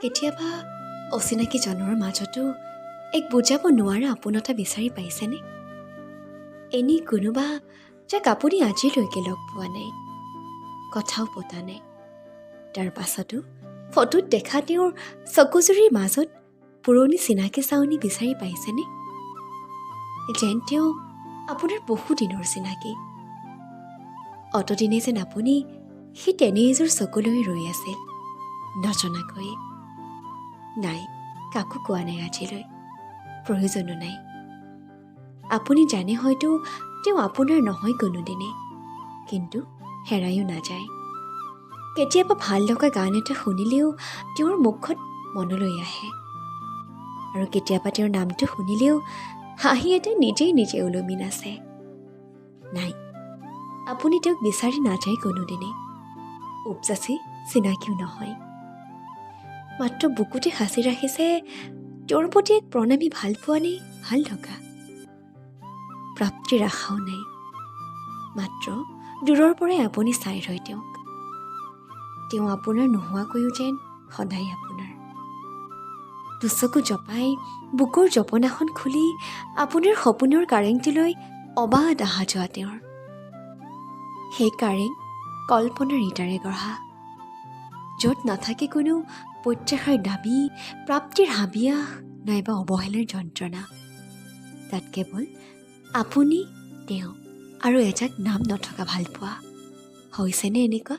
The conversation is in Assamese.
কেতিয়াবা অচিনাকি জনৰ মাজতো এক বুজাব নোৱাৰা আপোনতা বিচাৰি পাইছেনে? এনে কোনোবা যাক আপুনি আজিলৈকে লগ পোৱা নাই, কথাও পতা নাই, তাৰ পাছতো ফটোত দেখা তেওঁৰ চকুজুৰিৰ মাজত পুৰণি চিনাকি চাৱনি বিচাৰি পাইছেনে? যেন তেওঁ আপোনাৰ বহুদিনৰ চিনাকি। অতদিনে যেন আপুনি সেই তেনে এযোৰ চকুলৈ ৰৈ আছিল, নজনাকৈ। নাই, কাকো কোৱা নাই আজিলৈ, প্ৰয়োজনো নাই। আপুনি জানে হয়তো তেওঁ আপোনাৰ নহয় কোনোদিনে, কিন্তু হেৰায়ো নাযায়। কেতিয়াবা ভাল লগা গান এটা শুনিলেও তেওঁৰ মুখত মনলৈ আহে, আৰু কেতিয়াবা তেওঁৰ নামটো শুনিলেও হাঁহি এটা নিজে ওলমি নাচে। নাই, আপুনি তেওঁক বিচাৰি নাযায় কোনোদিনে, উপজাচি চিনাকিও নহয়। মাত্ৰ বুকুতে সাঁচি ৰাখিছে তেওঁৰ প্ৰতি এক প্ৰণামী ভাল পোৱা নে ভাল লগা। প্ৰাপ্তিৰ আশাও নাই, মাত্ৰ দূৰৰ পৰাই আপুনি চাই ৰয় তেওঁক। তেওঁ আপোনাৰ নোহোৱাকৈও যেন সদায় আপোনাৰ। দুচকু জপাই বুকুৰ জপনাখন খুলি আপোনাৰ সপোনৰ কাৰেংটিলৈ অবাধ অহা যোৱা তেওঁৰ। সেই কাৰেং কল্পনাৰ ইটাৰে গঢ়া, য'ত নাথাকে কোনো প্ৰত্যাশাৰ দাবী, প্ৰাপ্তিৰ হাবিয়াস নাইবা অৱহেলাৰ যন্ত্ৰণা। তাত কেৱল আপুনি, তেওঁ আৰু এজাক নাম নথকা ভালপোৱা। হৈছেনে এনেকুৱা?